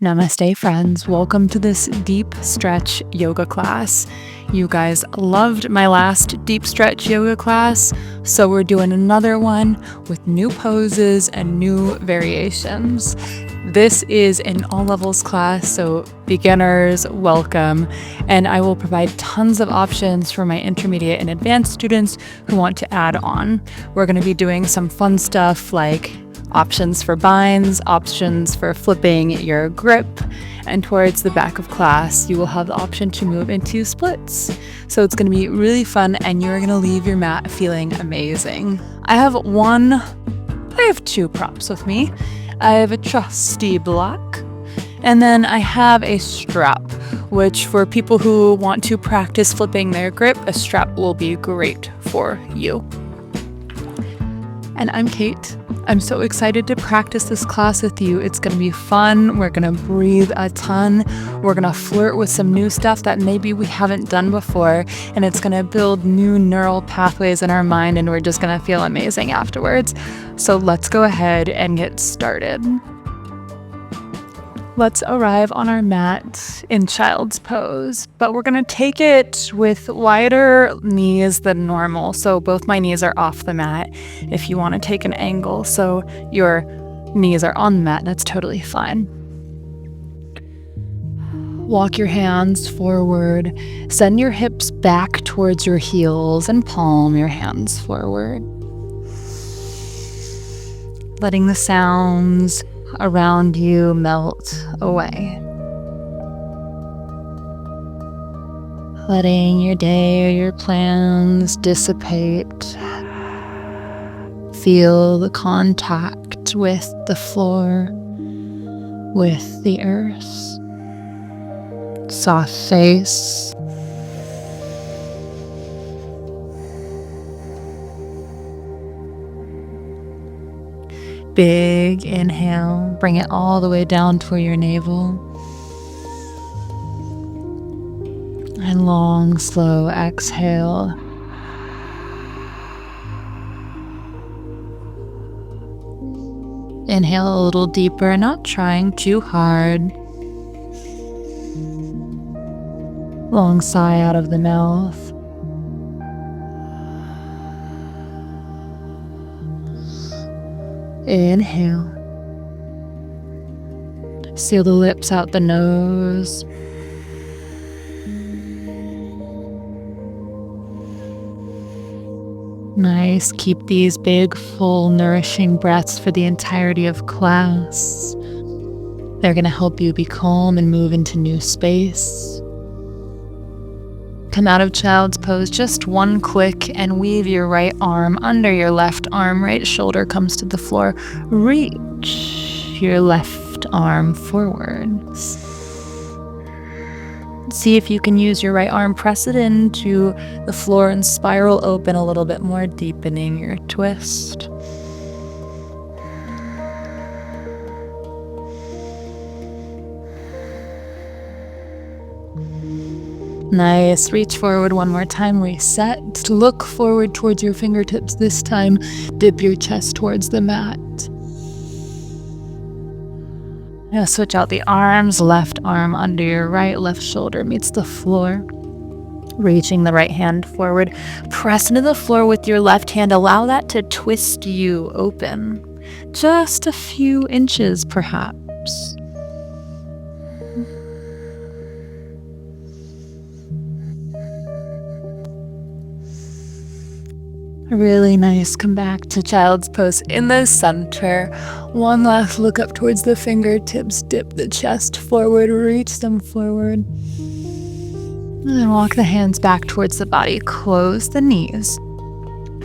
Namaste, friends. Welcome to this deep stretch yoga class. You guys loved my last deep stretch yoga class, so we're doing another one with new poses and new variations. This is an all levels class, so beginners, welcome, and I will provide tons of options for my intermediate and advanced students who want to add on. We're going to be doing some fun stuff like options for binds, options for flipping your grip, and towards the back of class, you will have the option to move into splits. So it's going to be really fun, and you're going to leave your mat feeling amazing. I have two props with me. I have a trusty block, and then I have a strap, which for people who want to practice flipping their grip, a strap will be great for you. And I'm Kate. I'm so excited to practice this class with you. It's going to be fun. We're going to breathe a ton. We're going to flirt with some new stuff that maybe we haven't done before. And it's going to build new neural pathways in our mind, and we're just going to feel amazing afterwards. So let's go ahead and get started. Let's arrive on our mat in child's pose, but we're going to take it with wider knees than normal. So both my knees are off the mat. If you want to take an angle so your knees are on the mat, that's totally fine. Walk your hands forward. Send your hips back towards your heels and palm your hands forward. Letting the sounds around you melt away. Letting your day or your plans dissipate. Feel the contact with the floor, with the earth. Soft face. Big inhale, bring it all the way down toward your navel. And long, slow exhale. Inhale a little deeper, not trying too hard. Long sigh out of the mouth. Inhale. Seal the lips out the nose. Nice. Keep these big, full, nourishing breaths for the entirety of class. They're going to help you be calm and move into new space. Come out of child's pose just one click and weave your right arm under your left arm. Right shoulder comes to the floor. Reach your left arm forwards. See if you can use your right arm, press it into the floor and spiral open a little bit more, deepening your twist. Nice. Reach forward one more time. Reset. Look forward towards your fingertips this time. Dip your chest towards the mat. Now switch out the arms. Left arm under your right. Left shoulder meets the floor. Reaching the right hand forward. Press into the floor with your left hand. Allow that to twist you open. Just a few inches, perhaps. Really nice. Come back to child's pose in the center. One last look up towards the fingertips. Dip the chest forward. Reach them forward. And then walk the hands back towards the body. Close the knees.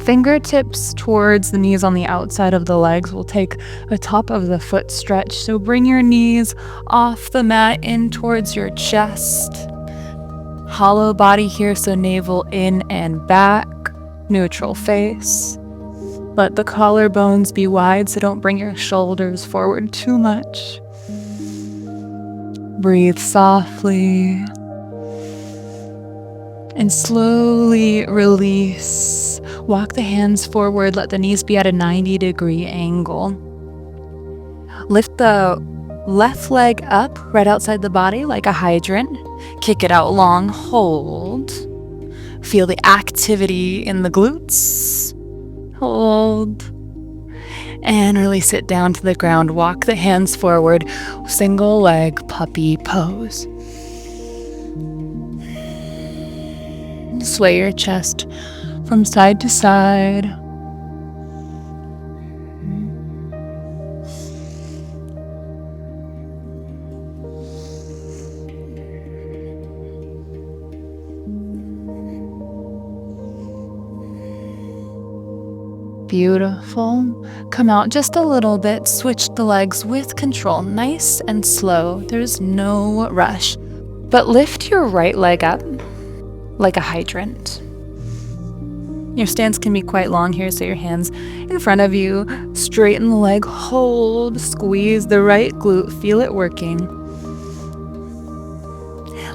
Fingertips towards the knees on the outside of the legs. We'll take a top of the foot stretch. So bring your knees off the mat in towards your chest. Hollow body here, so navel in and back. Neutral face. Let the collarbones be wide, so don't bring your shoulders forward too much. Breathe softly. And slowly release. Walk the hands forward. Let the knees be at a 90-degree angle. Lift the Left leg up, right outside the body like a hydrant. Kick it out long, hold. Feel the activity in the glutes. Hold. And release it down to the ground. Walk the hands forward. Single leg puppy pose. Sway your chest from side to side. Beautiful. Come out just a little bit. Switch the legs with control. Nice and slow. There's no rush. But lift your right leg up like a hydrant. Your stance can be quite long here, so your hands in front of you. Straighten the leg. Hold. Squeeze the right glute. Feel it working.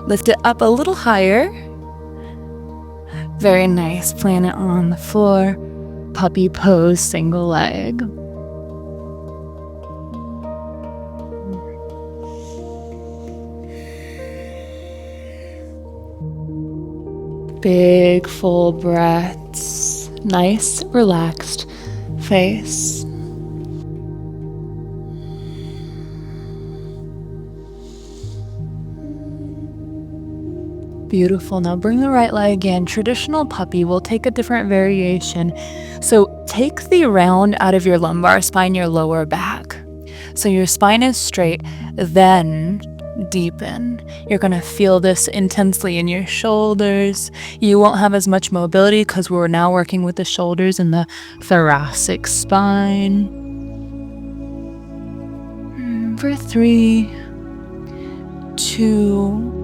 Lift it up a little higher. Very nice. Plant it on the floor. Puppy pose, single leg. Big full breaths. Nice, relaxed face. Beautiful. Now bring the right leg in. Traditional puppy will take a different variation. So take the round out of your lumbar spine, your lower back. So your spine is straight, then deepen. You're going to feel this intensely in your shoulders. You won't have as much mobility because we're now working with the shoulders and the thoracic spine. For 3, 2,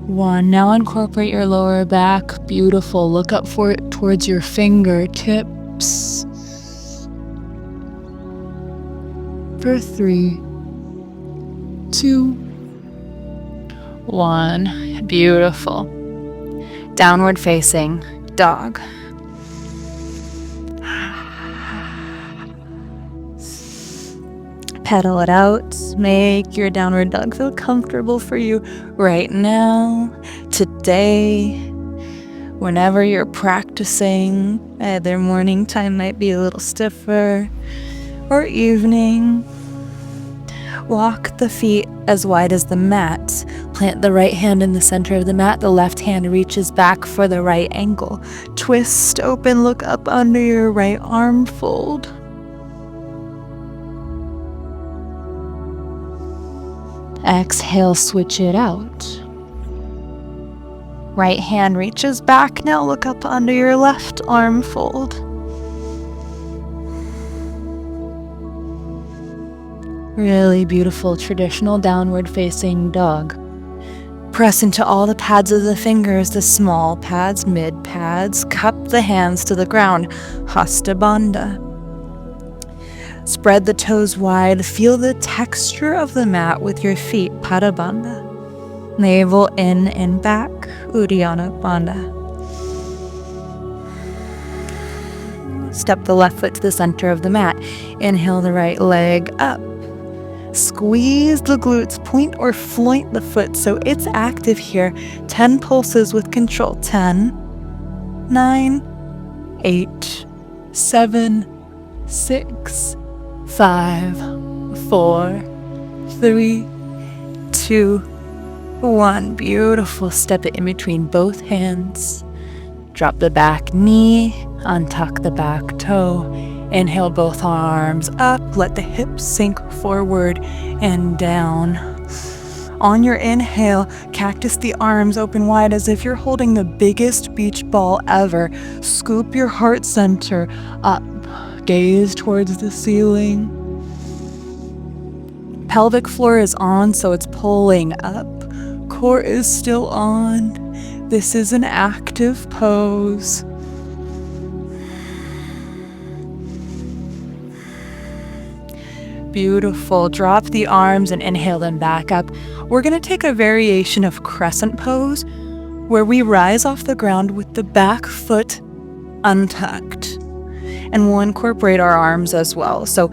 1. Now incorporate your lower back. Beautiful. Look up for it towards your fingertips. For 3, 2, 1. Beautiful. Downward facing dog. Pedal it out. Make your downward dog feel comfortable for you right now, today, whenever you're practicing. Either morning time might be a little stiffer or evening. Walk the feet as wide as the mat. Plant the right hand in the center of the mat. The left hand reaches back for the right ankle. Twist open, look up under your right arm, fold. Exhale, switch it out. Right hand reaches back. Now look up under your left arm, fold. Really beautiful traditional downward facing dog. Press into all the pads of the fingers, the small pads, mid pads. Cup the hands to the ground. Hasta Bandha. Spread the toes wide. Feel the texture of the mat with your feet. Pada Bandha. Navel in and back. Uddiyana Bandha. Step the left foot to the center of the mat. Inhale the right leg up. Squeeze the glutes. Point or floint the foot so it's active here. 10 pulses with control. 10, 9, 8, 7, 6, 5, 4, 3, 2, 1. Beautiful. Step it in between both hands. Drop the back knee. Untuck the back toe. Inhale both arms up. Let the hips sink forward and down. On your inhale, cactus the arms open wide as if you're holding the biggest beach ball ever. Scoop your heart center up. Gaze towards the ceiling. Pelvic floor is on, so it's pulling up. Core is still on. This is an active pose. Beautiful. Drop the arms and inhale them back up. We're going to take a variation of Crescent pose where we rise off the ground with the back foot untucked. And we'll incorporate our arms as well. So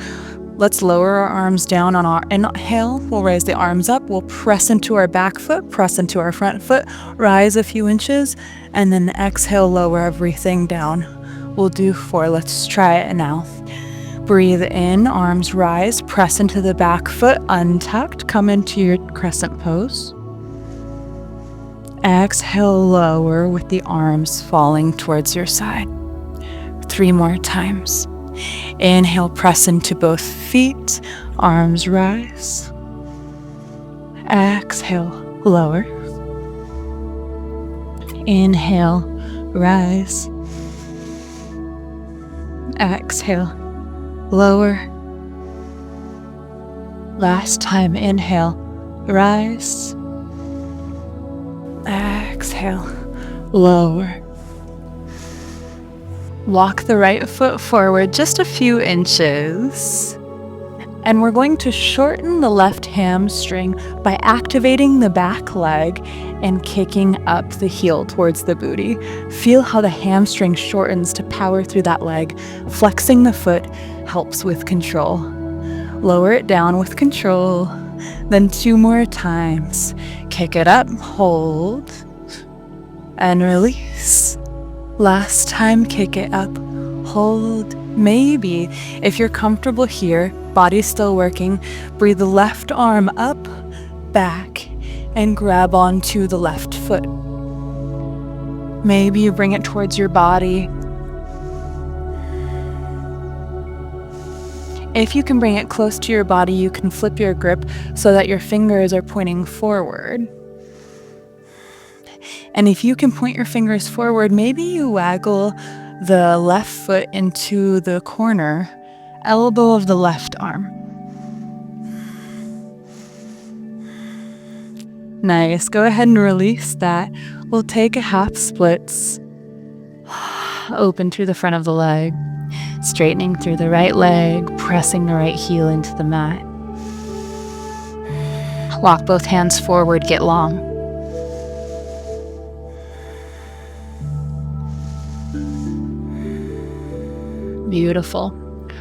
Let's lower our arms down on our inhale. We'll raise the arms up. We'll press into our back foot, press into our front foot, rise a few inches, and then exhale, lower everything down. We'll do 4. Let's try it now. Breathe in, arms rise, press into the back foot, untucked, come into your crescent pose. Exhale, lower with the arms falling towards your side. 3 more times. Inhale, press into both feet, arms rise. Exhale, lower. Inhale, rise. Exhale, lower. Last time, inhale, rise. Exhale, lower. Walk the right foot forward just a few inches. And we're going to shorten the left hamstring by activating the back leg and kicking up the heel towards the booty. Feel how the hamstring shortens to power through that leg. Flexing the foot helps with control. Lower it down with control. Then 2 more times. Kick it up, hold, and release. Last time, kick it up, hold. Maybe, if you're comfortable here, body's still working, breathe the left arm up, back, and grab onto the left foot. Maybe you bring it towards your body. If you can bring it close to your body, you can flip your grip so that your fingers are pointing forward. And if you can point your fingers forward, maybe you waggle the left foot into the corner, elbow of the left arm. Nice. Go ahead and release that. We'll take a half splits. Open through the front of the leg. Straightening through the right leg, pressing the right heel into the mat. Walk both hands forward, get long. Beautiful.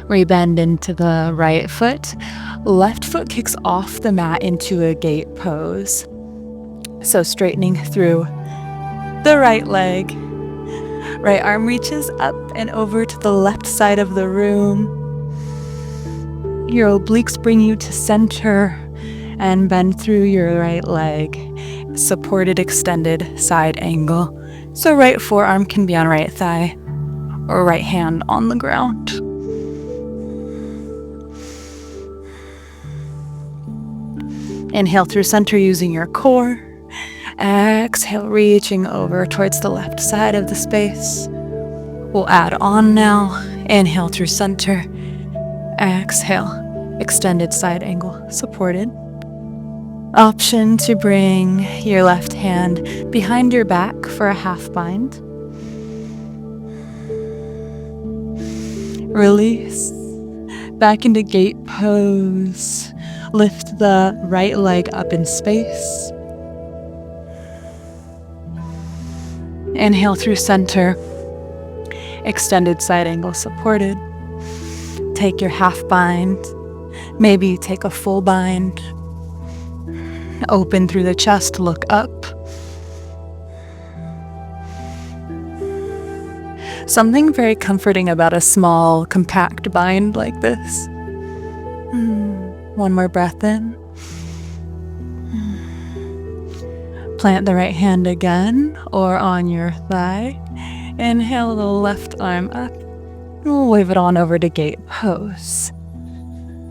Rebend into the right foot. Left foot kicks off the mat into a gate pose. So straightening through the right leg. Right arm reaches up and over to the left side of the room. Your obliques bring you to center and bend through your right leg. Supported, extended side angle. So right forearm can be on right thigh or right hand on the ground. Inhale through center using your core. Exhale, reaching over towards the left side of the space. We'll add on now. Inhale through center. Exhale, extended side angle, supported. Option to bring your left hand behind your back for a half bind. Release. Back into gate pose. Lift the right leg up in space. Inhale through center. Extended side angle supported. Take your half bind. Maybe take a full bind. Open through the chest, look up. Something very comforting about a small, compact bind like this. One more breath in. Plant the right hand again or on your thigh. Inhale the left arm up. We'll wave it on over to gate pose.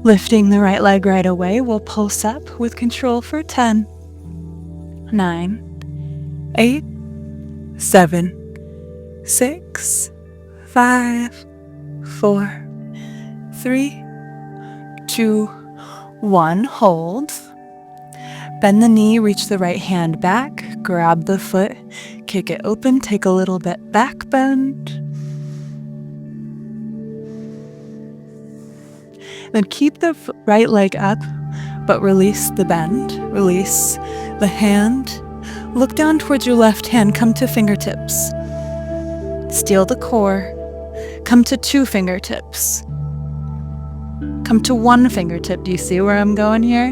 Lifting the right leg right away, we'll pulse up with control for 10, 9, 8, 7, 6, 5, 4, 3, 2, 1. Hold. Bend the knee, reach the right hand back, grab the foot, kick it open, take a little bit back bend. Then keep the right leg up, but release the bend, release the hand. Look down towards your left hand, come to fingertips. Steel the core, come to 2 fingertips. Come to one fingertip. Do you see where I'm going here?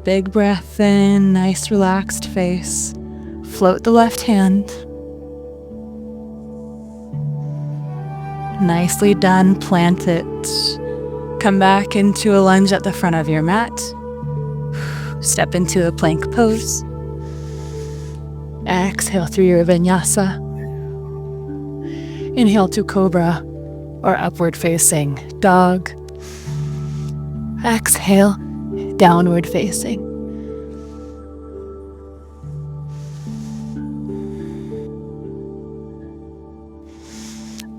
Big breath in, nice relaxed face. Float the left hand. Nicely done, plant it. Come back into a lunge at the front of your mat. Step into a plank pose. Exhale through your vinyasa. Inhale to cobra or upward facing dog. Exhale, downward facing.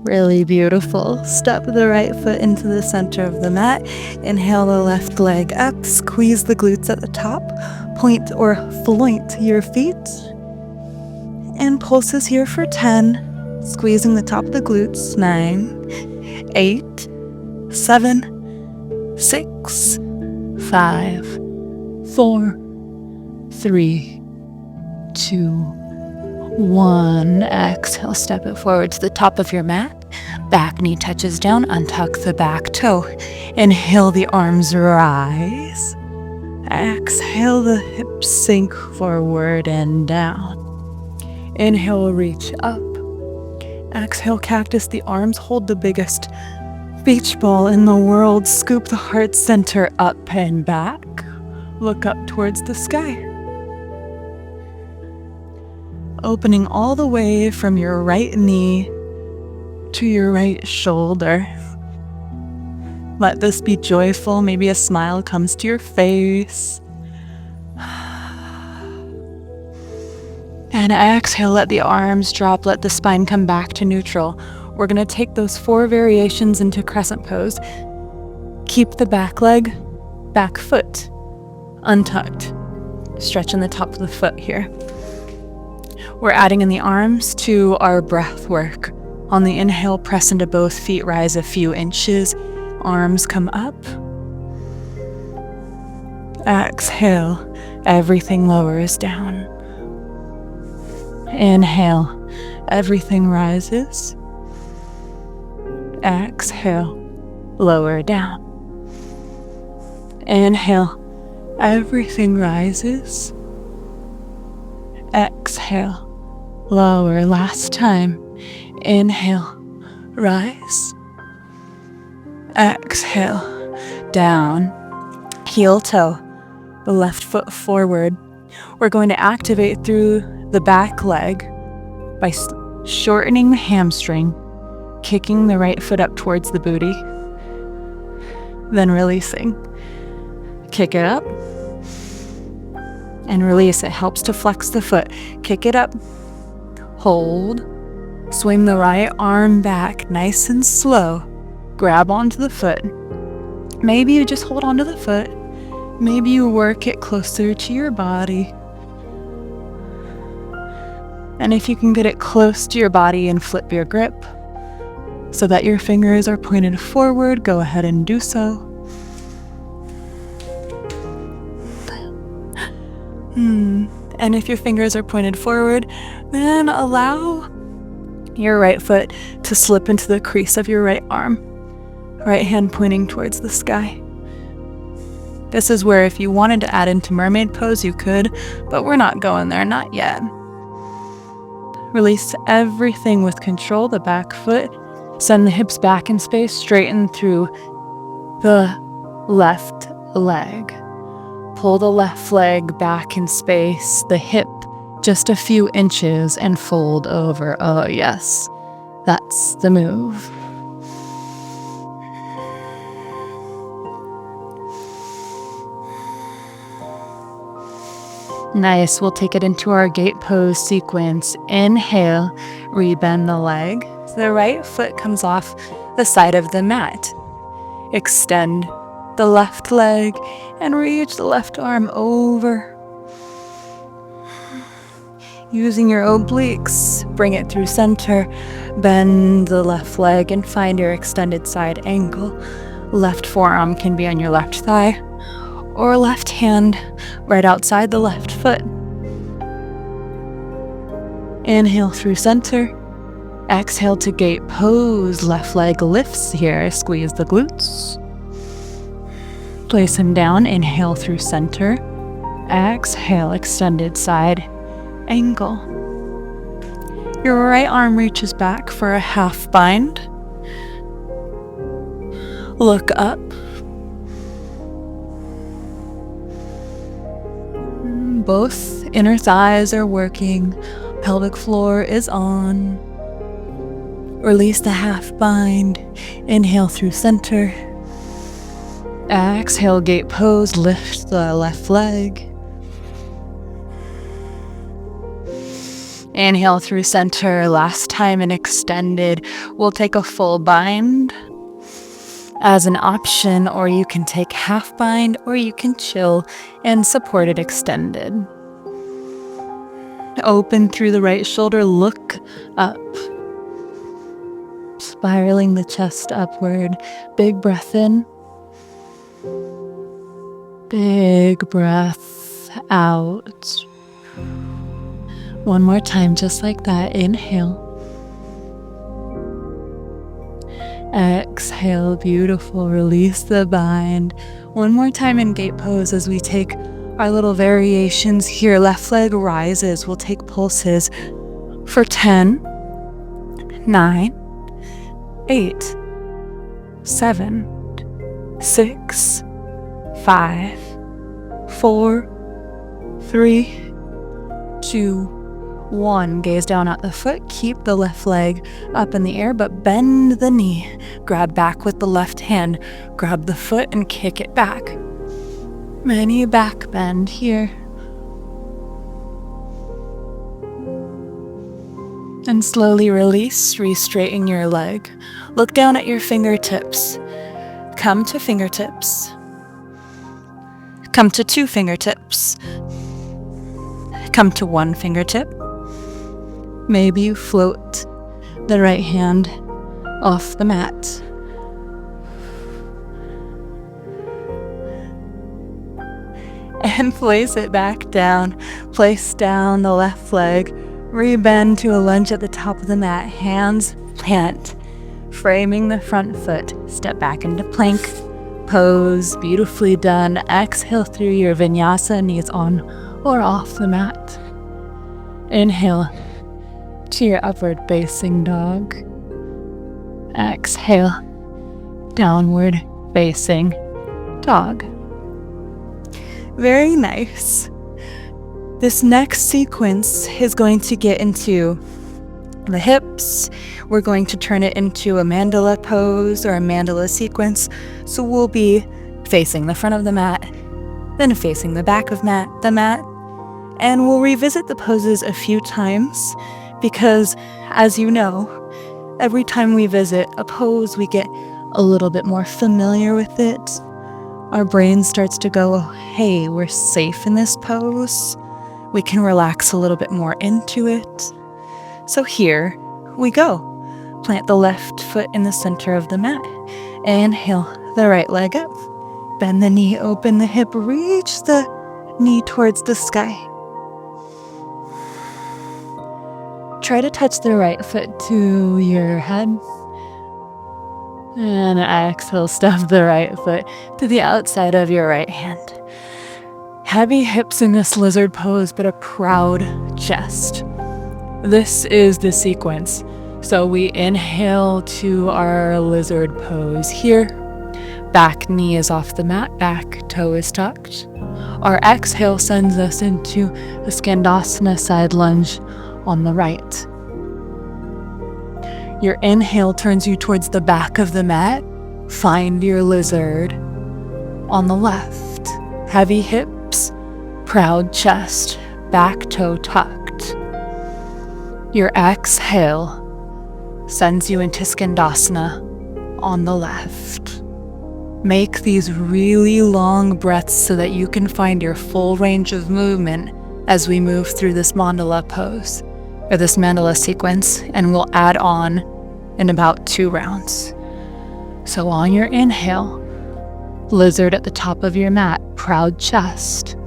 Really beautiful. Step the right foot into the center of the mat. Inhale the left leg up. Squeeze the glutes at the top. Point or floint your feet. And pulses here for 10. Squeezing the top of the glutes. 9, 8, 7, 6, 5, 4, 3, 2, 1. Exhale, step it forward to the top of your mat. Back knee touches down, untuck the back toe. Inhale, the arms rise. Exhale, the hips sink forward and down. Inhale, reach up. Exhale, cactus. The arms hold the biggest beach ball in the world. Scoop the heart center up and back. Look up towards the sky. Opening all the way from your right knee to your right shoulder. Let this be joyful. Maybe a smile comes to your face. And exhale, let the arms drop, let the spine come back to neutral. We're going to take those 4 variations into crescent pose. Keep the back leg, back foot untucked. Stretching the top of the foot here. We're adding in the arms to our breath work. On the inhale, press into both feet, rise a few inches. Arms come up. Exhale, everything lowers down. Inhale, everything rises. Exhale, lower down. Inhale, everything rises. Exhale, lower. Last time. Inhale, rise. Exhale, down. Heel toe, the left foot forward. We're going to activate through the back leg by shortening the hamstring, kicking the right foot up towards the booty, then releasing. Kick it up and release. It helps to flex the foot. Kick it up, hold, swing the right arm back nice and slow, grab onto the foot. Maybe you just hold onto the foot. Maybe you work it closer to your body. And if you can get it close to your body and flip your grip so that your fingers are pointed forward, go ahead and do so. And if your fingers are pointed forward, then allow your right foot to slip into the crease of your right arm. Right hand pointing towards the sky. This is where if you wanted to add into mermaid pose, you could, but we're not going there, not yet. Release everything with control, the back foot. Send the hips back in space, straighten through the left leg. Pull the left leg back in space, the hip just a few inches, and fold over. Oh yes, that's the move. Nice, we'll take it into our gate pose sequence. Inhale, rebend the leg. So the right foot comes off the side of the mat. Extend the left leg and reach the left arm over. Using your obliques, bring it through center. Bend the left leg and find your extended side ankle. Left forearm can be on your left thigh or left hand right outside the left foot. Inhale through center. Exhale to gate pose. Left leg lifts here. Squeeze the glutes. Place him down. Inhale through center. Exhale, extended side angle. Your right arm reaches back for a half bind. Look up. Both inner thighs are working. Pelvic floor is on. Release the half bind. Inhale through center. Exhale, gate pose. Lift the left leg. Inhale through center. Last time in extended. We'll take a full bind as an option, or you can take half bind, or you can chill and supported extended. Open through the right shoulder, look up. Spiraling the chest upward. Big breath in. Big breath out. One more time, just like that. Inhale. Exhale, beautiful. Release the bind. One more time in gate pose as we take our little variations here. Left leg rises. We'll take pulses for 10, 9, 8, 7, 6, 5, 4, 3, 2, 1. Gaze down at the foot. Keep the left leg up in the air, but bend the knee. Grab back with the left hand. Grab the foot and kick it back. Mini back bend here. And slowly release, re-straighten your leg. Look down at your fingertips. Come to fingertips. Come to 2 fingertips. Come to 1 fingertip. Maybe you float the right hand off the mat. And place it back down. Place down the left leg. Rebend to a lunge at the top of the mat. Hands plant. Framing the front foot. Step back into plank pose. Beautifully done. Exhale through your vinyasa. Knees on or off the mat. Inhale to your upward facing dog. Exhale, downward facing dog. Very nice. This next sequence is going to get into the hips. We're going to turn it into a mandala pose or a mandala sequence. So we'll be facing the front of the mat, then facing the back of the mat, and we'll revisit the poses a few times because, as you know, every time we visit a pose, we get a little bit more familiar with it. Our brain starts to go, hey, we're safe in this pose. We can relax a little bit more into it. So here we go. Plant the left foot in the center of the mat. Inhale the right leg up. Bend the knee, open the hip, reach the knee towards the sky. Try to touch the right foot to your head. And exhale, stuff the right foot to the outside of your right hand. Heavy hips in this lizard pose, but a proud chest. This is the sequence. So we inhale to our lizard pose here. Back knee is off the mat, back toe is tucked. Our exhale sends us into a Skandasana side lunge on the right. Your inhale turns you towards the back of the mat. Find your lizard on the left. Heavy hips, proud chest, back toe tucked. Your exhale sends you into Skandasana on the left. Make these really long breaths so that you can find your full range of movement as we move through this mandala pose, or this mandala sequence, and we'll add on in about 2 rounds. So on your inhale, lizard at the top of your mat, proud chest.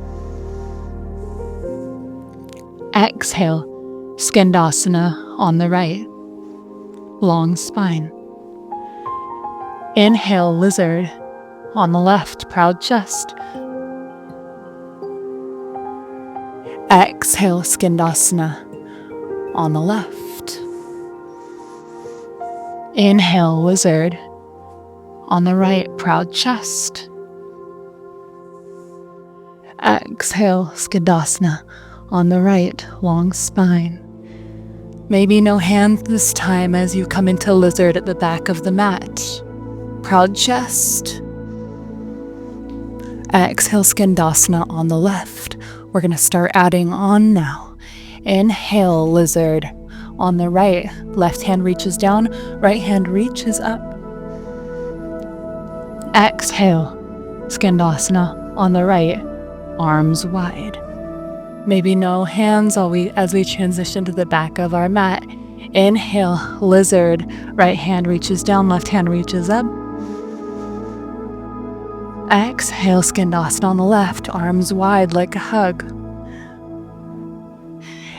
Exhale, Skandasana on the right, long spine. Inhale, lizard, On the left, proud chest. Exhale, Skandasana. On the left. Inhale, lizard. On the right, proud chest. Exhale, Skandasana. On the right, long spine. Maybe no hands this time as you come into lizard at the back of the mat. Proud chest. Exhale, Skandasana on the left. We're going to start adding on now. Inhale, lizard. On the right, left hand reaches down, right hand reaches up. Exhale, Skandasana on the right, arms wide. Maybe no hands as we transition to the back of our mat. Inhale, lizard. Right hand reaches down, left hand reaches up. Exhale, Skandasana on the left, arms wide like a hug.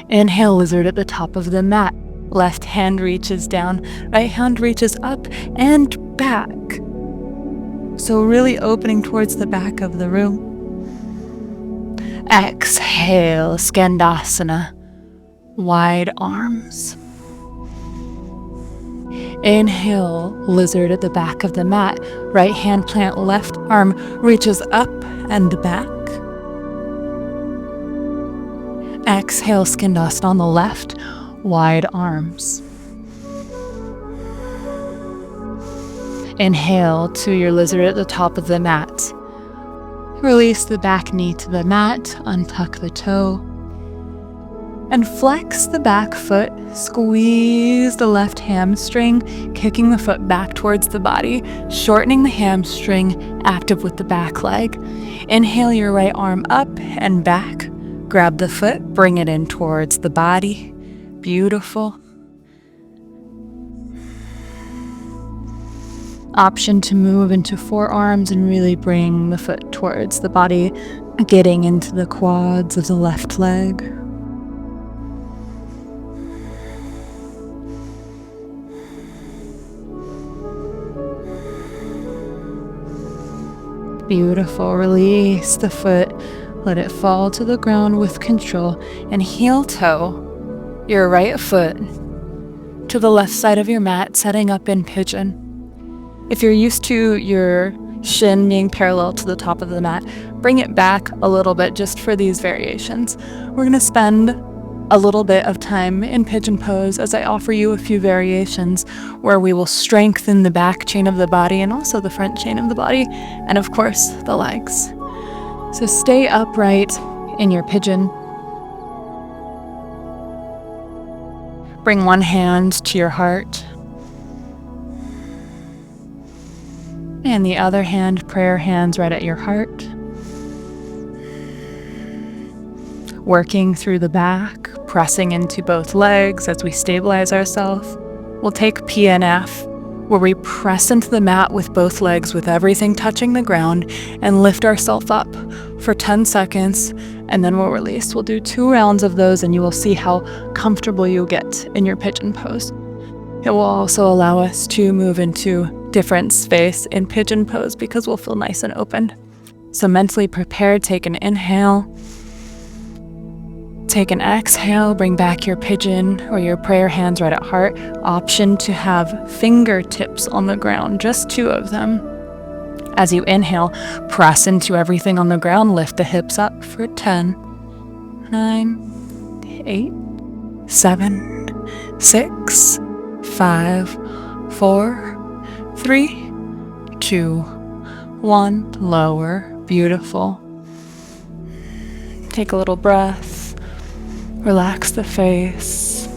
Inhale, lizard at the top of the mat. Left hand reaches down, right hand reaches up and back. So really opening towards the back of the room. Exhale, Skandasana, wide arms. Inhale, lizard at the back of the mat. Right hand plant, left arm reaches up and back. Exhale, Skandasana on the left, wide arms. Inhale to your lizard at the top of the mat. Release the back knee to the mat, untuck the toe, and flex the back foot. Squeeze the left hamstring, kicking the foot back towards the body, shortening the hamstring, active with the back leg. Inhale your right arm up and back. Grab the foot, bring it in towards the body. Beautiful. Option to move into forearms and really bring the foot towards the body, getting into the quads of the left leg. Beautiful. Release the foot. Let it fall to the ground with control and heel toe your right foot to the left side of your mat, setting up in pigeon. If you're used to your shin being parallel to the top of the mat, bring it back a little bit just for these variations. We're going to spend a little bit of time in pigeon pose as I offer you a few variations where we will strengthen the back chain of the body and also the front chain of the body, and of course the legs. So stay upright in your pigeon. Bring one hand to your heart. And the other hand, prayer hands right at your heart. Working through the back, pressing into both legs as we stabilize ourselves. We'll take PNF, where we press into the mat with both legs with everything touching the ground and lift ourselves up for 10 seconds, and then we'll release. We'll do 2 rounds of those and you will see how comfortable you'll get in your pigeon pose. It will also allow us to move into different space in pigeon pose because we'll feel nice and open. So mentally prepared, take an inhale, take an exhale, bring back your pigeon or your prayer hands right at heart. Option to have fingertips on the ground, just 2 of them. As you inhale, press into everything on the ground, lift the hips up for 10, 9, 8, 7, 6, 5, 4, 3, 2, 1. Lower. Beautiful. Take a little breath. Relax the face.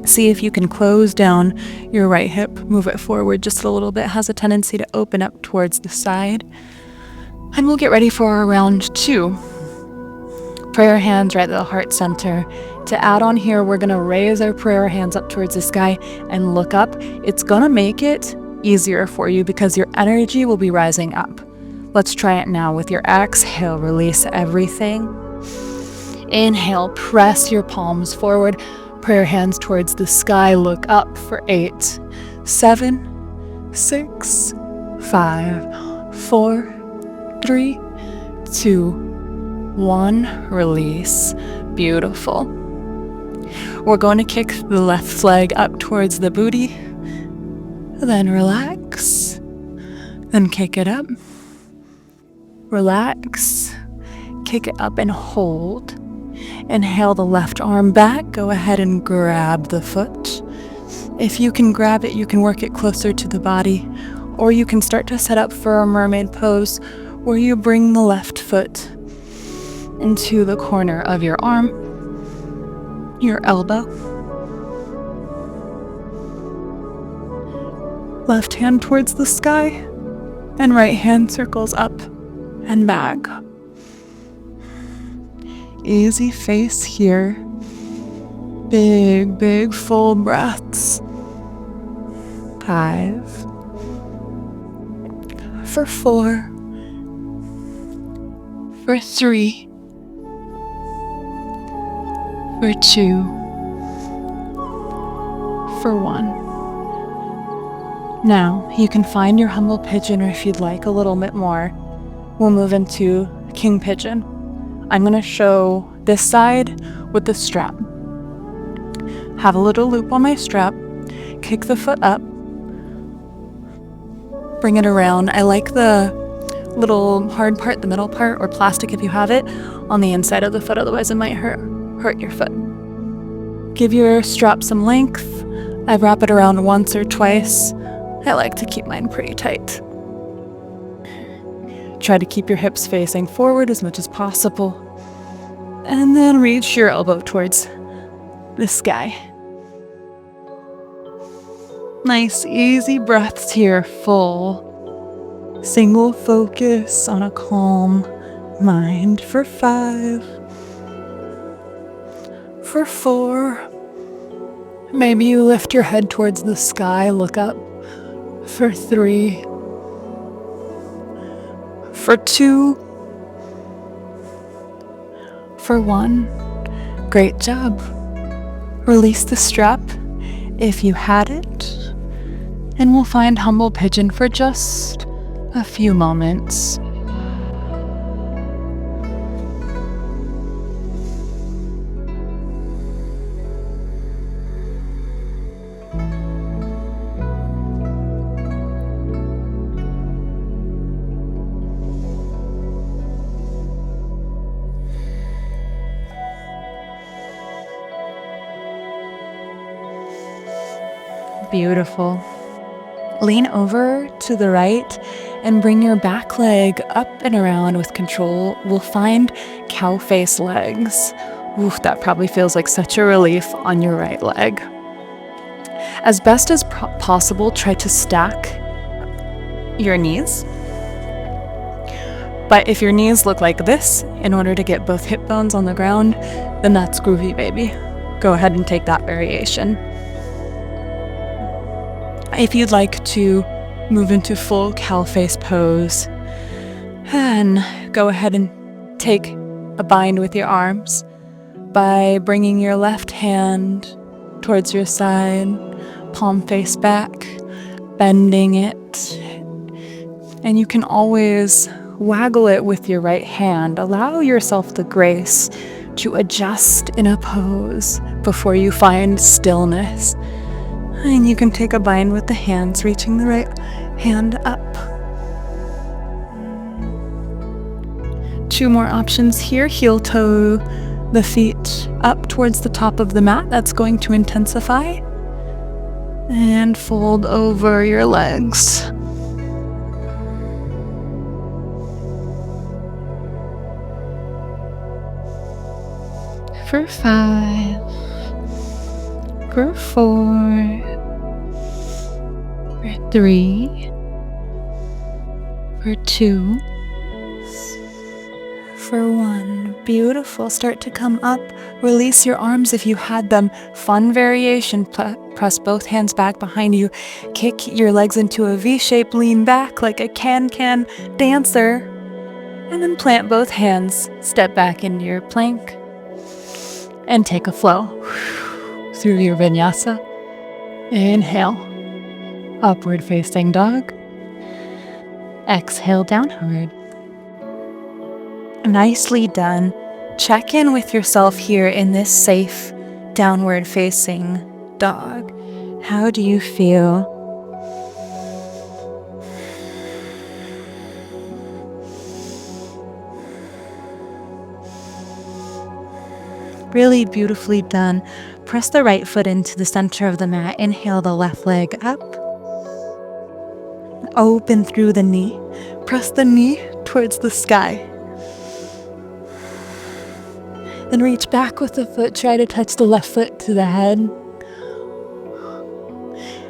See if you can close down your right hip. Move it forward just a little bit. It has a tendency to open up towards the side. And we'll get ready for our round 2. Prayer hands right at the heart center. To add on here, we're going to raise our prayer hands up towards the sky and look up. It's going to make it easier for you because your energy will be rising up. Let's try it now. With your exhale, release everything. Inhale, press your palms forward. Prayer hands towards the sky, look up for 8, 7, 6, 5, 4, 3, 2, 1. Release. Beautiful. We're going to kick the left leg up towards the booty, then relax, then kick it up, relax, kick it up and hold. Inhale the left arm back, go ahead and grab the foot. If you can grab it, you can work it closer to the body, or you can start to set up for a mermaid pose where you bring the left foot into the corner of your arm, your elbow. Left hand towards the sky, and right hand circles up and back. Easy face here. Big, big, full breaths. 5, for 4, for 3, for 2, for 1. Now, you can find your humble pigeon, or if you'd like a little bit more, we'll move into King Pigeon. I'm going to show this side with the strap. Have a little loop on my strap, kick the foot up, bring it around. I like the little hard part, the middle part, or plastic if you have it, on the inside of the foot, otherwise it might hurt your foot. Give your strap some length. I wrap it around once or twice. I like to keep mine pretty tight. Try to keep your hips facing forward as much as possible. And then reach your elbow towards the sky. Nice, easy breaths here, full. Single focus on a calm mind for 5, for 4. Maybe you lift your head towards the sky, look up for 3, for 2, for 1. Great job. Release the strap if you had it, and we'll find humble pigeon for just a few moments. Beautiful. Lean over to the right and bring your back leg up and around with control. We'll find cow face legs. Oof, that probably feels like such a relief on your right leg. As best as possible, try to stack your knees. But if your knees look like this, in order to get both hip bones on the ground, then that's groovy, baby. Go ahead and take that variation. If you'd like to move into full cow face pose, and go ahead and take a bind with your arms by bringing your left hand towards your side, palm face back, bending it. And you can always waggle it with your right hand. Allow yourself the grace to adjust in a pose before you find stillness. And you can take a bind with the hands, reaching the right hand up. 2 more options here. Heel toe the feet up towards the top of the mat. That's going to intensify. And fold over your legs. For 5. For 4, for 3, for 2, for 1. Beautiful. Start to come up. Release your arms if you had them. Fun variation. Press both hands back behind you. Kick your legs into a V shape. Lean back like a can-can dancer. And then plant both hands. Step back into your plank. And take a flow. through your vinyasa. Inhale, upward facing dog. Exhale, downward. Nicely done. Check in with yourself here in this safe downward facing dog. How do you feel? Really beautifully done. Press the right foot into the center of the mat. Inhale the left leg up. Open through the knee. Press the knee towards the sky. Then reach back with the foot. Try to touch the left foot to the head.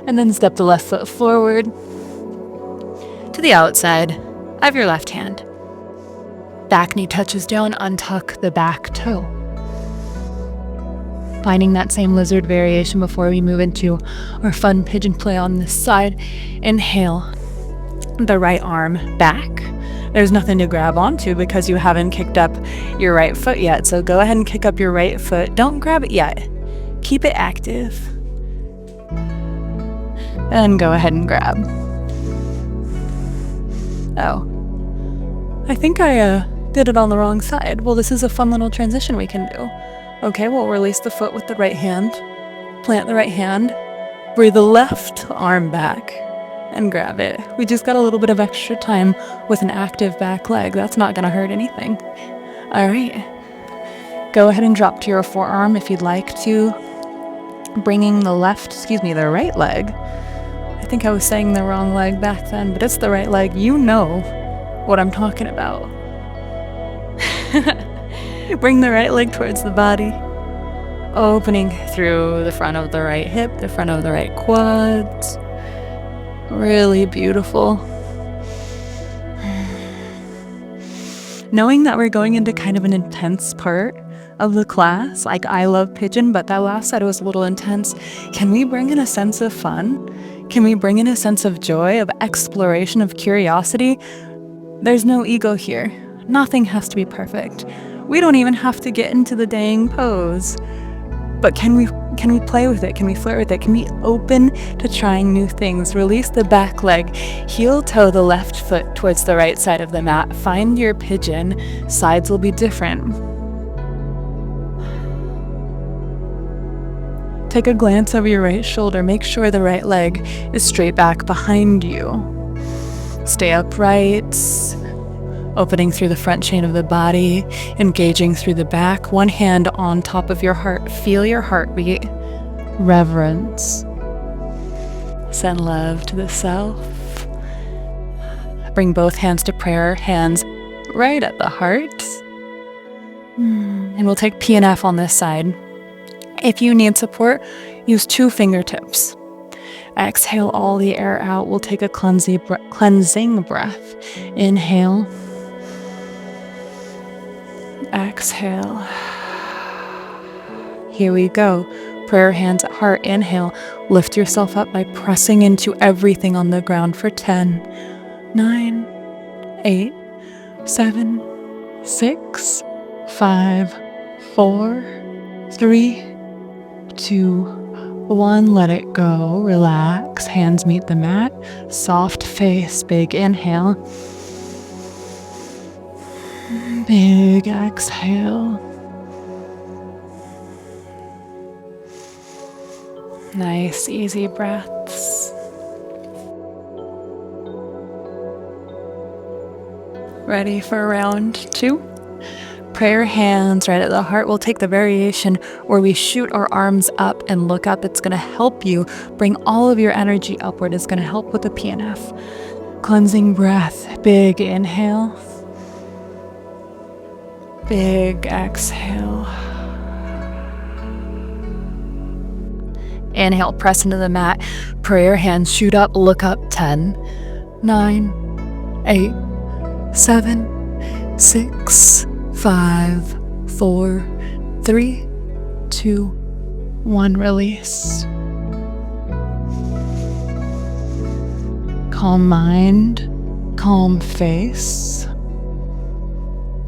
And then step the left foot forward to the outside of your left hand. Back knee touches down. Untuck the back toe. Finding that same lizard variation before we move into our fun pigeon play on this side. Inhale the right arm back. There's nothing to grab onto because you haven't kicked up your right foot yet. So go ahead and kick up your right foot. Don't grab it yet. Keep it active. And go ahead and grab. Oh. I think I did it on the wrong side. Well, this is a fun little transition we can do. Okay, we'll release the foot with the right hand. Plant the right hand. Bring the left arm back and grab it. We just got a little bit of extra time with an active back leg. That's not going to hurt anything. All right. Go ahead and drop to your forearm if you'd like to. Bringing the right leg. I think I was saying the wrong leg back then, but it's the right leg. You know what I'm talking about. Bring the right leg towards the body, opening through the front of the right hip, the front of the right quads. Really beautiful. Knowing that we're going into kind of an intense part of the class, like I love pigeon, but that last side was a little intense. Can we bring in a sense of fun? Can we bring in a sense of joy, of exploration, of curiosity? There's no ego here. Nothing has to be perfect. We don't even have to get into the dang pose. But can we play with it? Can we flirt with it? Can we open to trying new things? Release the back leg. Heel toe the left foot towards the right side of the mat. Find your pigeon. Sides will be different. Take a glance over your right shoulder. Make sure the right leg is straight back behind you. Stay upright. Opening through the front chain of the body, engaging through the back, one hand on top of your heart. Feel your heartbeat. Reverence. Send love to the self. Bring both hands to prayer, hands right at the heart. And we'll take PNF on this side. If you need support, use 2 fingertips. Exhale all the air out. We'll take a cleansing breath. Inhale. Exhale. Here we go. Prayer hands at heart. Inhale. Lift yourself up by pressing into everything on the ground for 10, 9, 8, 7, 6, 5, 4, 3, 2, 1. Let it go. Relax. Hands meet the mat. Soft face. Big inhale. Big exhale. Nice, easy breaths. Ready for round 2? Prayer hands right at the heart. We'll take the variation where we shoot our arms up and look up. It's going to help you bring all of your energy upward. It's going to help with the PNF. Cleansing breath. Big inhale. Big exhale. Inhale, press into the mat. Prayer hands shoot up, look up. 10, 9, 8, 7, 6, 5, 4, 3, 2, 1. Release. Calm mind, calm face.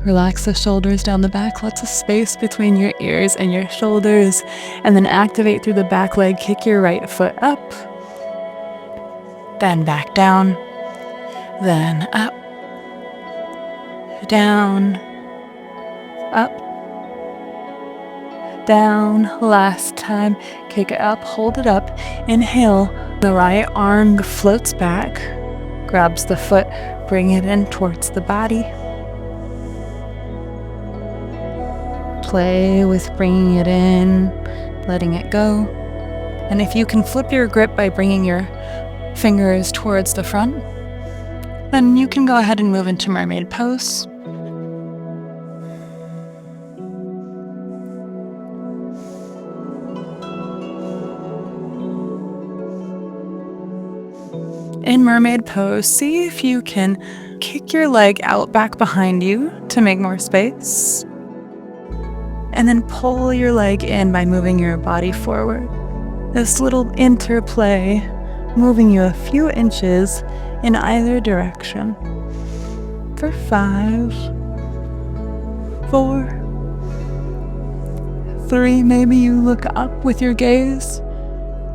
Relax the shoulders down the back, lots of space between your ears and your shoulders. And then activate through the back leg, kick your right foot up. Then back down. Then up. Down. Up. Down. Last time. Kick it up, hold it up. Inhale. The right arm floats back. Grabs the foot, bring it in towards the body. Play with bringing it in, letting it go. And if you can flip your grip by bringing your fingers towards the front, then you can go ahead and move into Mermaid Pose. In Mermaid Pose, see if you can kick your leg out back behind you to make more space. And then pull your leg in by moving your body forward. This little interplay, moving you a few inches in either direction. For 5, 4, 3, maybe you look up with your gaze.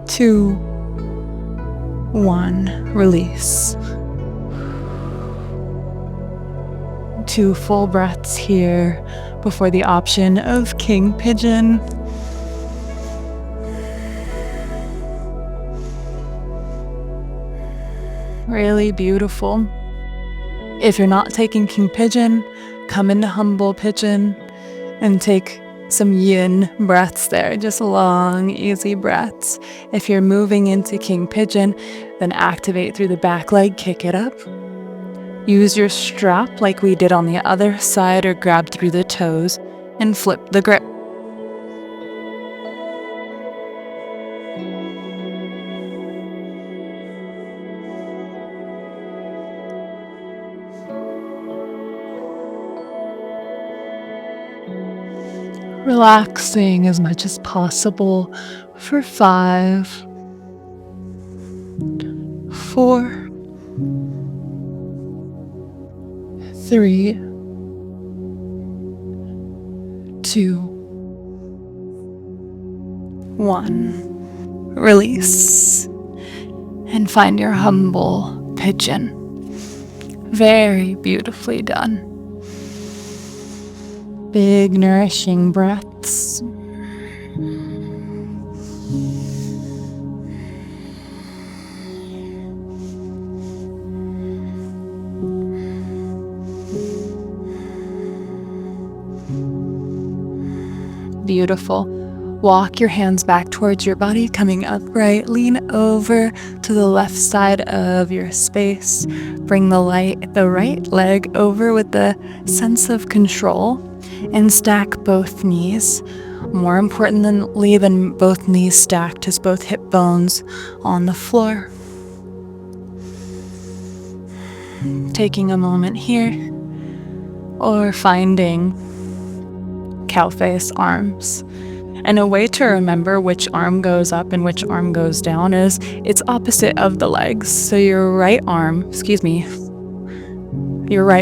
2, 1, release. 2 full breaths here before the option of King Pigeon. Really beautiful. If you're not taking King Pigeon, come into Humble Pigeon and take some yin breaths there, just long, easy breaths. If you're moving into King Pigeon, then activate through the back leg, kick it up. Use your strap like we did on the other side or grab through the toes and flip the grip. Relaxing as much as possible for 5, 4, 3, 2, 1. Release. And find your humble pigeon. Very beautifully done. Big, nourishing breaths. Beautiful. Walk your hands back towards your body, coming upright. Lean over to the left side of your space. Bring the right leg over with the sense of control and stack both knees. More importantly than both knees stacked is both hip bones on the floor. Taking a moment here, or finding cow face arms. And a way to remember which arm goes up and which arm goes down is it's opposite of the legs. So your right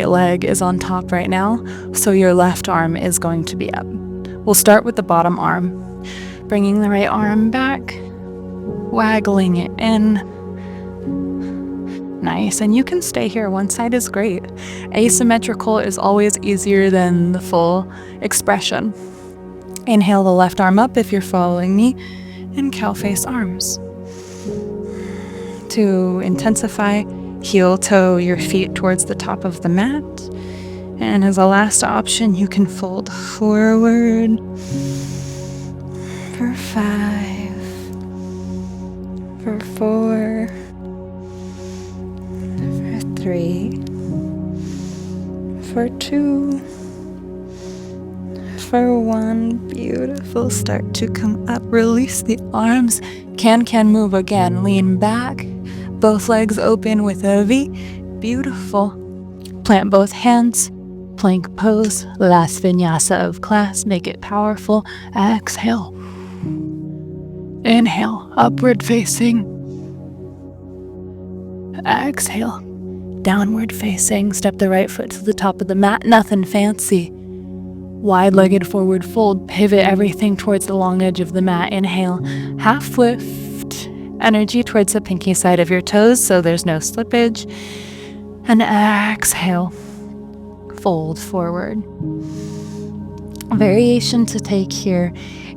leg is on top right now, so your left arm is going to be up. We'll start with the bottom arm. Bringing the right arm back, waggling it in. Nice, and you can stay here. One side is great. Asymmetrical is always easier than the full expression. Inhale the left arm up if you're following me, and cow face arms. To intensify, heel toe your feet towards the top of the mat. And as a last option, you can fold forward for 5, for 4, for 3, for 2, for 1. Beautiful. Start to come up. Release the arms. Can move again. Lean back. Both legs open with a V. Beautiful. Plant both hands. Plank pose. Last vinyasa of class. Make it powerful. Exhale. Inhale. Upward facing. Exhale. downward facing. Step the right foot to the top of the mat, nothing fancy. Wide-legged forward fold, pivot everything towards the long edge of the mat. Inhale, half lift, energy towards the pinky side of your toes so there's no slippage. And exhale, fold forward. A variation to take here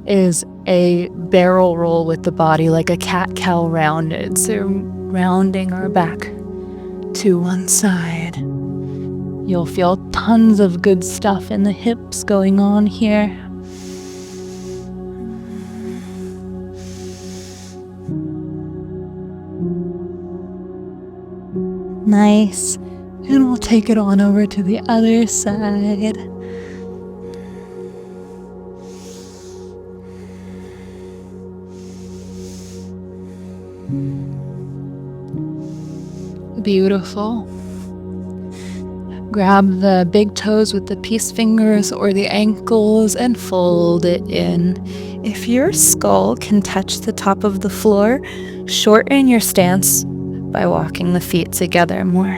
is a barrel roll with the body, like a cat-cow rounded. So rounding our back to one side. You'll feel tons of good stuff in the hips going on here. Nice. And we'll take it on over to the other side. Beautiful. Grab the big toes with the peace fingers or the ankles and fold it in. If your skull can touch the top of the floor, shorten your stance by walking the feet together more.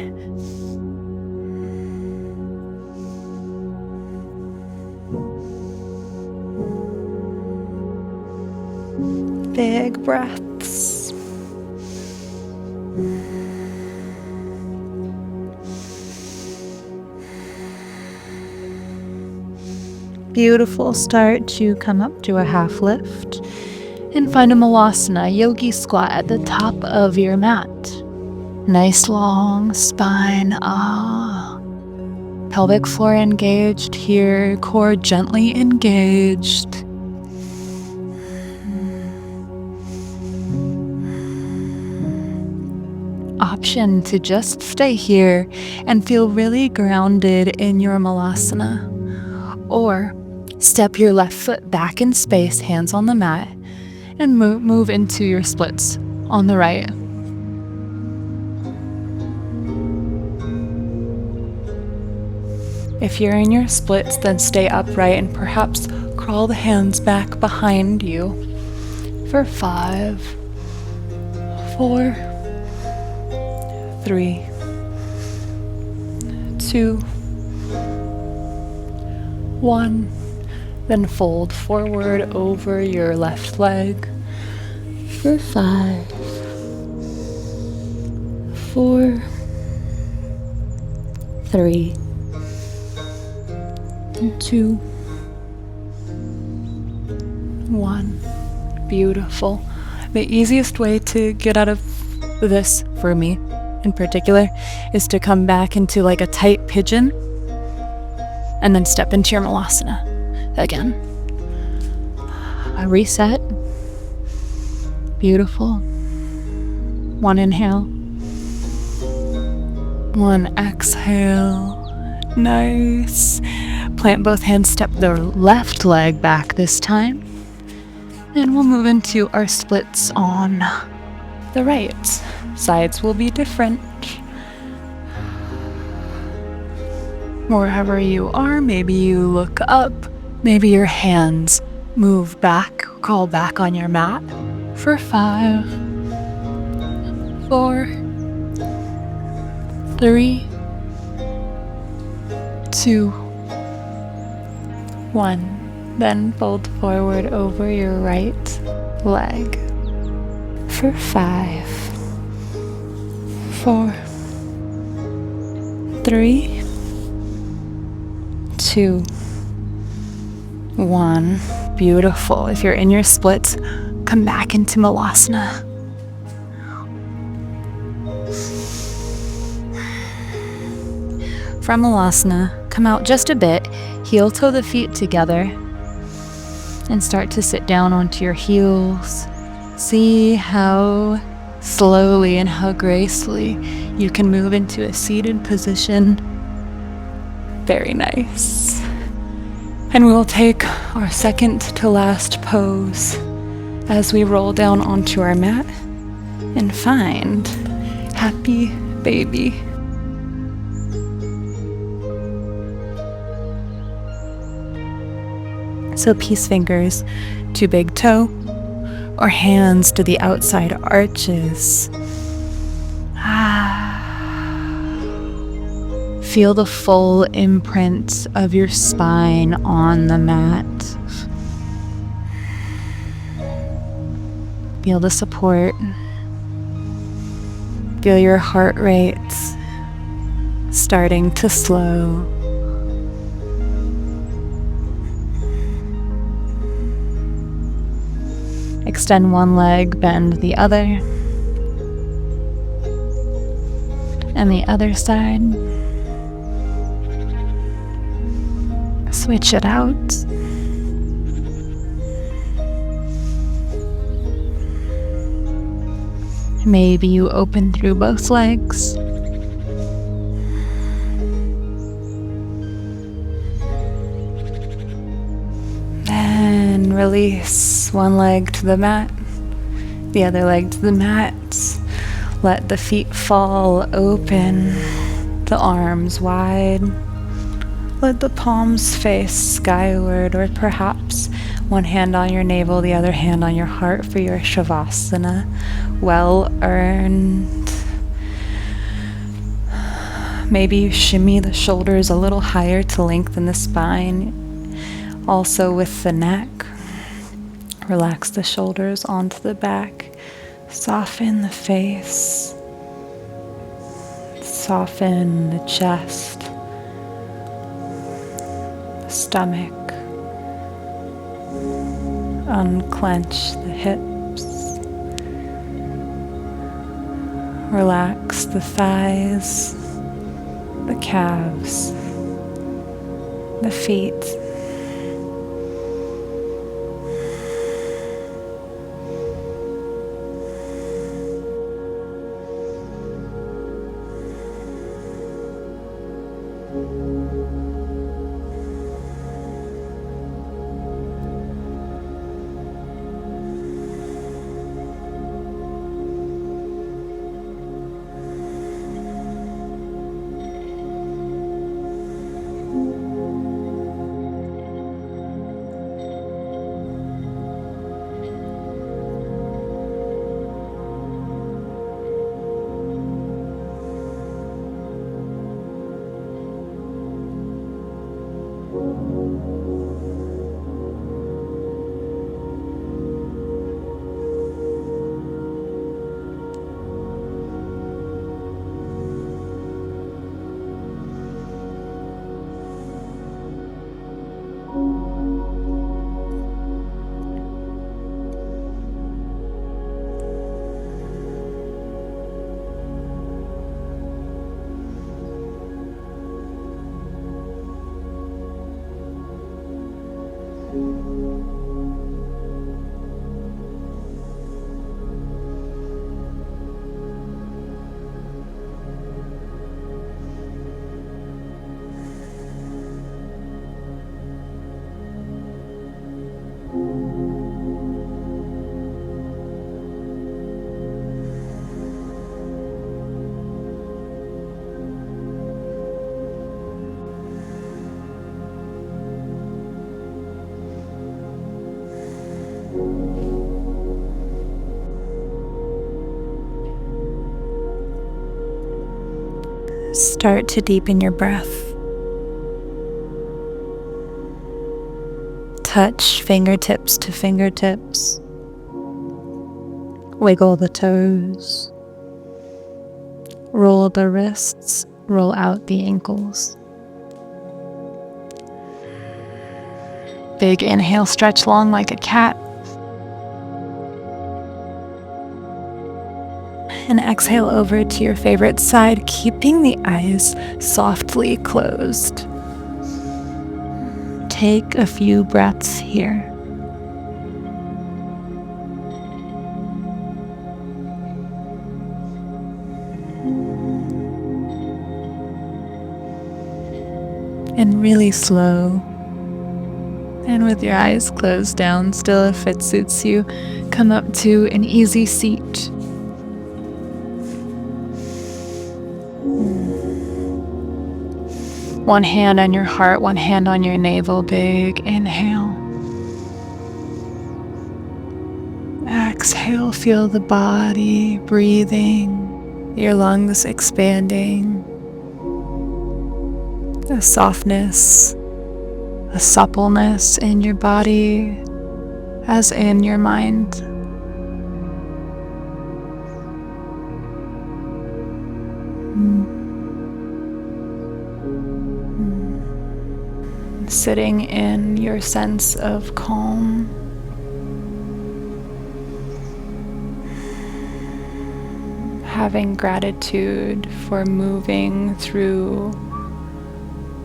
Big breaths. Beautiful. Start to come up to a half lift and find a malasana, yogi squat at the top of your mat. Nice long spine. Pelvic floor engaged here, core gently engaged. Option to just stay here and feel really grounded in your malasana. Or step your left foot back in space, hands on the mat, and move into your splits on the right. If you're in your splits, then stay upright and perhaps crawl the hands back behind you for 5, 4, 3, 2, 1. Then fold forward over your left leg for 5, 4, 3, 2, 1. Beautiful. The easiest way to get out of this, for me in particular, is to come back into like a tight pigeon and then step into your malasana again. A reset. Beautiful. 1 inhale. 1 exhale. Nice. Plant both hands, step the left leg back this time. And we'll move into our splits on the right. Sides will be different. Wherever you are, maybe you look up, maybe your hands move back, crawl back on your mat for 5, 4, 3, 2, 1. Then fold forward over your right leg for 5, 4, 3, 2, 1. Beautiful. If you're in your splits, come back into malasana. From malasana, come out just a bit, heel toe the feet together, and start to sit down onto your heels. See how slowly and how gracefully you can move into a seated position. Very nice. And we will take our second to last pose as we roll down onto our mat and find happy baby. So peace fingers to big toe or hands to the outside arches. Feel the full imprint of your spine on the mat. Feel the support. Feel your heart rate starting to slow. Extend one leg, bend the other. And the other side. Switch it out. Maybe you open through both legs. Then release one leg to the mat, the other leg to the mat. Let the feet fall open, the arms wide. Let the palms face skyward, or perhaps one hand on your navel, the other hand on your heart for your Shavasana. Well earned. Maybe you shimmy the shoulders a little higher to lengthen the spine. Also with the neck, relax the shoulders onto the back. Soften the face. Soften the chest. Stomach, unclench the hips, relax the thighs, the calves, the feet. Start to deepen your breath. Touch fingertips to fingertips. Wiggle the toes. Roll the wrists. Roll out the ankles. Big inhale, stretch long like a cat. And exhale over to your favorite side, keeping the eyes softly closed. Take a few breaths here. And really slow. And with your eyes closed down, still if it suits you, come up to an easy seat. One hand on your heart, one hand on your navel. Big inhale. Exhale, feel the body breathing, your lungs expanding. a softness, a suppleness in your body as in your mind. Sitting in your sense of calm. Having gratitude for moving through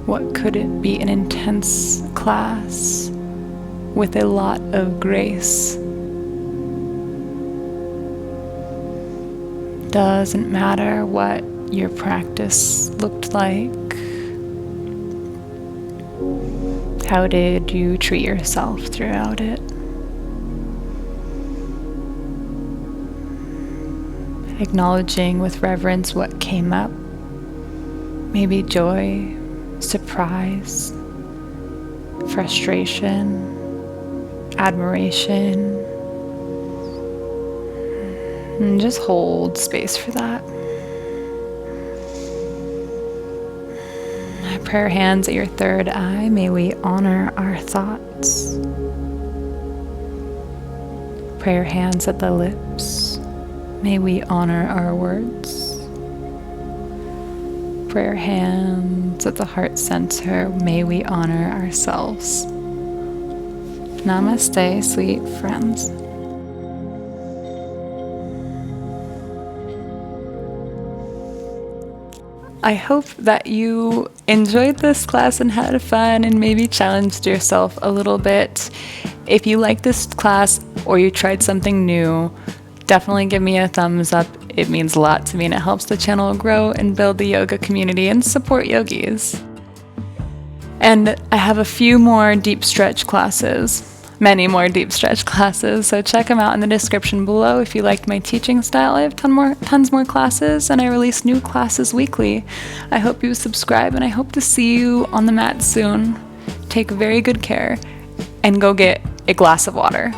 what could be an intense class with a lot of grace. Doesn't matter what your practice looked like. How did you treat yourself throughout it? Acknowledging with reverence what came up. Maybe joy, surprise, frustration, admiration. And just hold space for that. Prayer hands at your third eye, may we honor our thoughts. Prayer hands at the lips, may we honor our words. Prayer hands at the heart center, may we honor ourselves. Namaste, sweet friends. I hope that you enjoyed this class and had fun and maybe challenged yourself a little bit. If you like this class or you tried something new, definitely give me a thumbs up. It means a lot to me and it helps the channel grow and build the yoga community and support yogis. And I have a few more deep stretch classes. Many more deep stretch classes, so check them out in the description below if you liked my teaching style. I have tons more classes, and I release new classes weekly. I hope you subscribe, and I hope to see you on the mat soon. Take very good care, and go get a glass of water.